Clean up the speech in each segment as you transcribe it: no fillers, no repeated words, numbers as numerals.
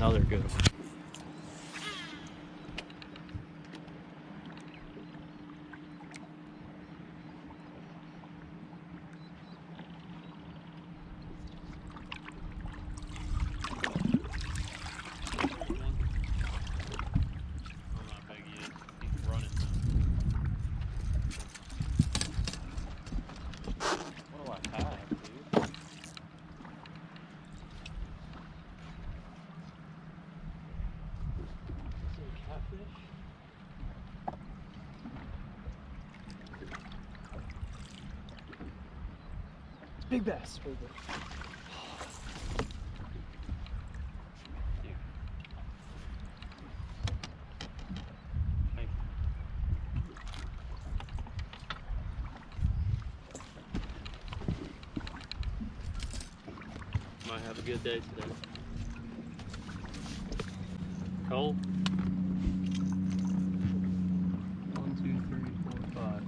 Now they're good. Big bass, big bass. Might have a good day today. Cole? 1, 2, 3, 4, 5.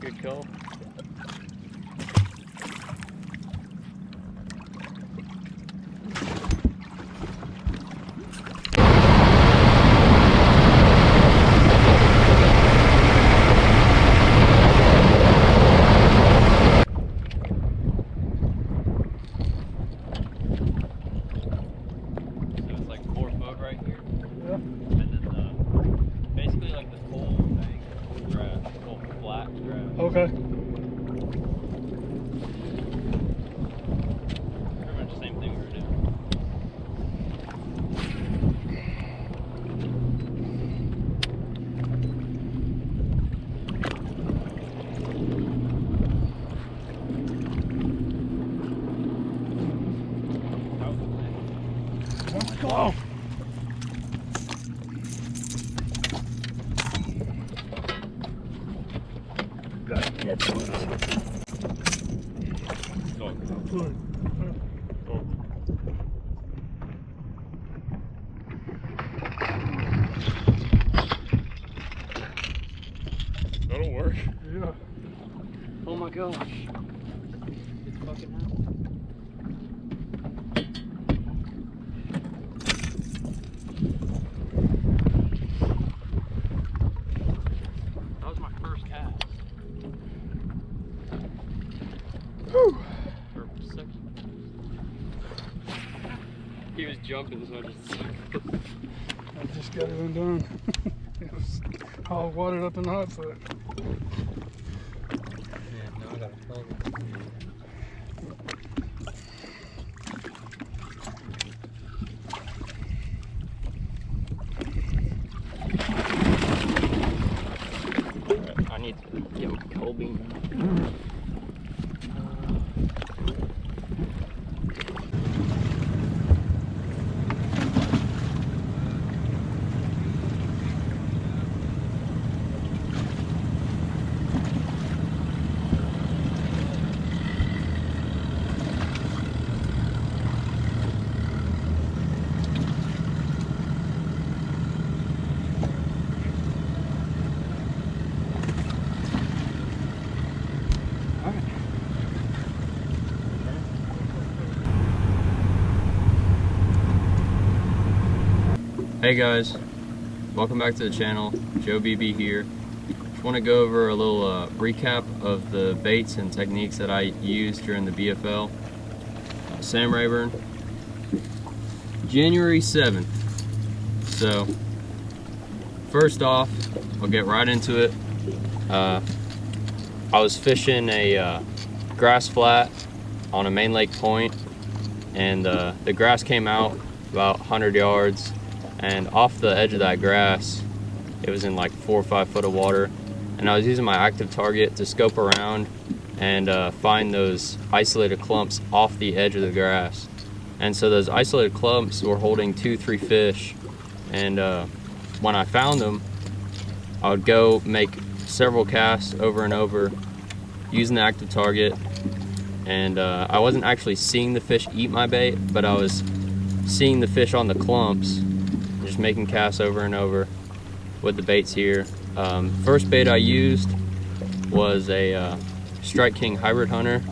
Good call. Oh. That'll work. Yeah. Oh my gosh. It's fucking happening. That was my first cast. Whew. Or second. He was jumping so I just got it undone. It was all watered up in the hot foot. Yeah, now I got a problem. I need to get my Colby. Hey guys, welcome back to the channel. Joe BB here. Just want to go over a little recap of the baits and techniques that I used during the BFL Sam Rayburn, January 7th. So first off, I'll get right into it. I was fishing a grass flat on a main lake point, and the grass came out about 100 yards. And off the edge of that grass, it was in like 4 or 5 foot of water. And I was using my active target to scope around and find those isolated clumps off the edge of the grass. And so those isolated clumps were holding 2-3 fish. And when I found them, I would go make several casts over and over using the active target. And I wasn't actually seeing the fish eat my bait, but I was seeing the fish on the clumps, just making casts over and over with the baits here. First bait I used was a Strike King Hybrid Hunter.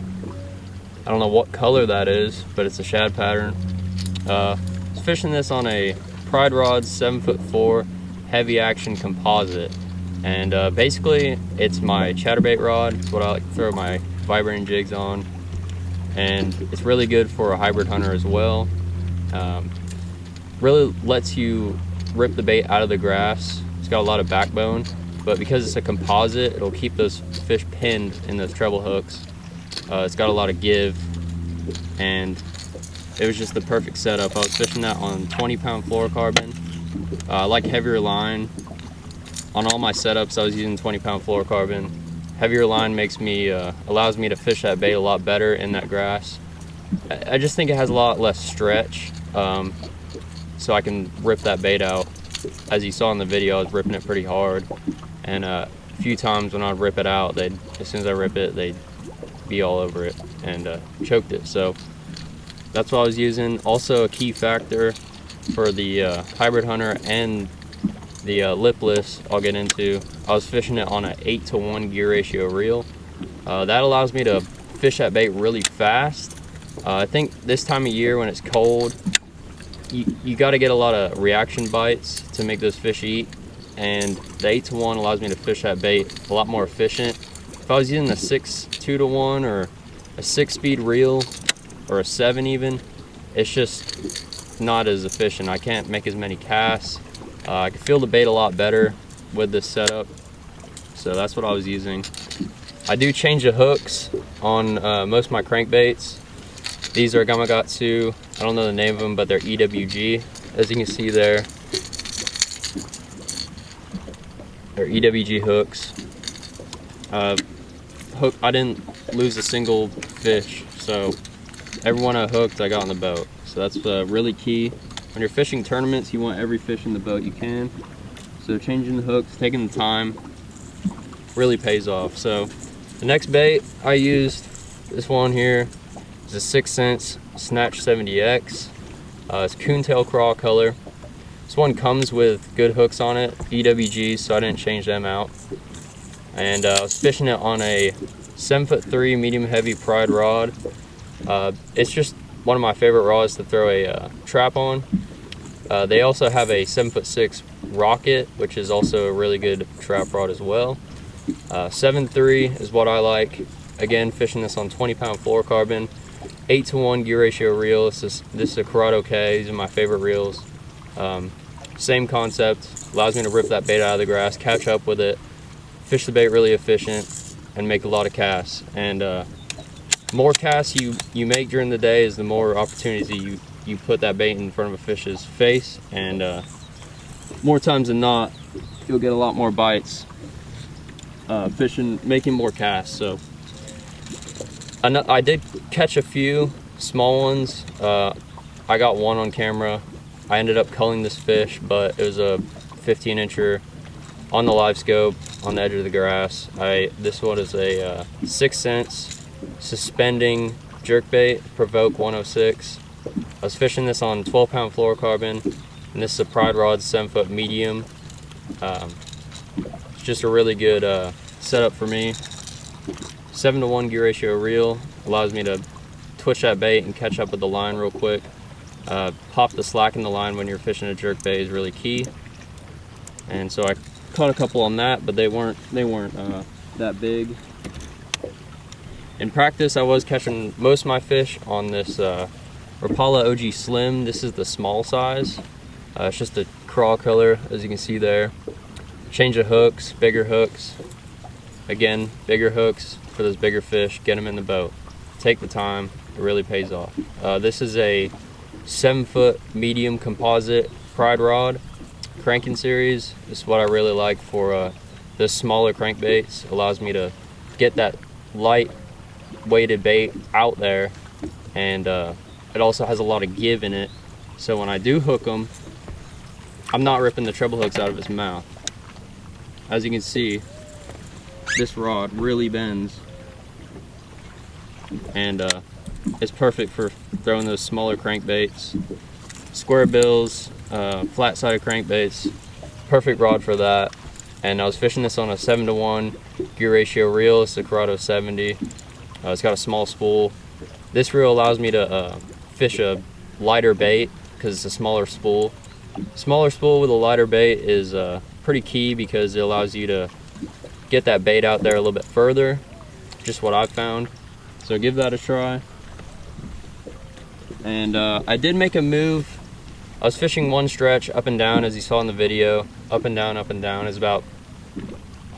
I don't know what color that is, but it's a shad pattern. I was fishing this on a Pride Rod 7'4" heavy action composite, and basically it's my chatterbait rod. It's what I like to throw my vibrating jigs on, and it's really good for a hybrid hunter as well. Really lets you rip the bait out of the grass. It's got a lot of backbone, but because it's a composite, it'll keep those fish pinned in those treble hooks. It's got a lot of give, and it was just the perfect setup. I was fishing that on 20-pound fluorocarbon. I like heavier line. On all my setups, I was using 20-pound fluorocarbon. Heavier line makes me allows me to fish that bait a lot better in that grass. I just think it has a lot less stretch. So I can rip that bait out. As you saw in the video, I was ripping it pretty hard, and a few times when I'd rip it out, as soon as I rip it, they'd be all over it and choked it. So that's what I was using. Also, a key factor for the hybrid hunter and the lipless I'll get into, I was fishing it on an 8-to-1 gear ratio reel. That allows me to fish that bait really fast. I think this time of year when it's cold, you got to get a lot of reaction bites to make those fish eat, and the 8-to-1 allows me to fish that bait a lot more efficient. If I was using a 6-2-to-1 or a 6-speed reel or a 7 even, it's just not as efficient. I can't make as many casts. I can feel the bait a lot better with this setup, so that's what I was using. I do change the hooks on most of my crankbaits. These are Gamakatsu. I don't know the name of them, but they're EWG. As you can see there, they're EWG hooks. I didn't lose a single fish, so every one I hooked, I got on the boat. So that's really key. when you're fishing tournaments, you want every fish in the boat you can. So changing the hooks, taking the time, really pays off. So the next bait I used, this one here, is a 6 Sense Snatch 70X. It's coontail craw color. This one comes with good hooks on it, EWGs, so I didn't change them out. And I was fishing it on a 7'3" medium heavy Pride rod. It's just one of my favorite rods to throw a trap on. They also have a 7'6" Rocket, which is also a really good trap rod as well. 7'3" is what I like. Again, fishing this on 20-pound fluorocarbon, 8-to-1 gear ratio reel. This is a Corrado K. These are my favorite reels. Same concept, allows me to rip that bait out of the grass, catch up with it, fish the bait really efficient, and make a lot of casts. And more casts you make during the day is the more opportunities you put that bait in front of a fish's face, and more times than not, you'll get a lot more bites fishing, making more casts. So I did catch a few small ones. I got one on camera. I ended up culling this fish, but it was a 15-incher on the live scope on the edge of the grass. This one is a 6 Sense suspending jerkbait, Provoke 106. I was fishing this on 12-pound fluorocarbon, and this is a Pride rod 7-foot medium. It's just a really good setup for me. 7-to-1 gear ratio reel allows me to twitch that bait and catch up with the line real quick. Pop the slack in the line when you're fishing a jerkbait is really key. And so I caught a couple on that, but they weren't that big. In practice, I was catching most of my fish on this Rapala OG Slim. This is the small size. It's just a craw color, as you can see there. Change of hooks, bigger hooks. Again, bigger hooks for those bigger fish. Get them in the boat. Take the time. It really pays off. This is a 7-foot medium composite Pride rod, cranking series. This is what I really like for the smaller crankbaits. Allows me to get that light weighted bait out there, and it also has a lot of give in it. So when I do hook them, I'm not ripping the treble hooks out of his mouth. As you can see, this rod really bends, and it's perfect for throwing those smaller crankbaits, square bills, flat-sided crankbaits. Perfect rod for that. And I was fishing this on a 7-to-1 gear ratio reel. It's a Corrado 70. It's got a small spool. This reel allows me to fish a lighter bait because it's a smaller spool. Smaller spool with a lighter bait is pretty key because it allows you to get that bait out there a little bit further. Just what I've found. So give that a try. And I did make a move. I was fishing one stretch up and down, as you saw in the video. Up and down is about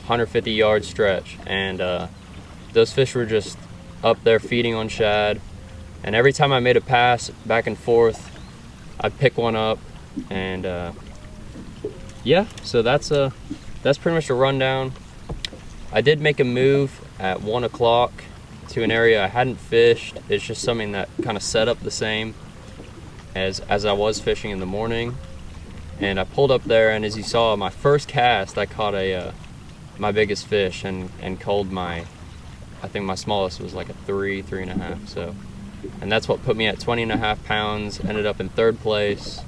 150 yard stretch, and those fish were just up there feeding on shad. And every time I made a pass back and forth, I'd pick one up. And yeah, so that's pretty much a rundown. I did make a move at 1 o'clock to an area I hadn't fished. It's just something that kind of set up the same as I was fishing in the morning. And I pulled up there, and as you saw, my first cast, I caught my biggest fish and culled I think my smallest was like a 3.5. So, and that's what put me at 20.5 pounds. Ended up in 3rd place.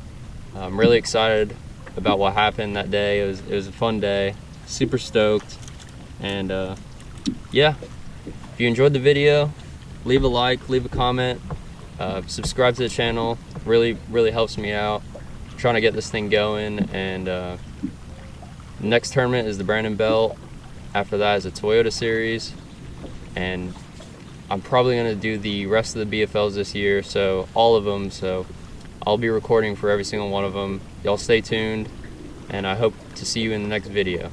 I'm really excited about what happened that day. It was a fun day. Super stoked. And yeah, if you enjoyed the video, leave a like, leave a comment, subscribe to the channel. Really helps me out. I'm trying to get this thing going. And next tournament is the Brandon Belt. After that is a Toyota Series. And I'm probably going to do the rest of the BFLs this year, so all of them. So I'll be recording for every single one of them. Y'all stay tuned, and I hope to see you in the next video.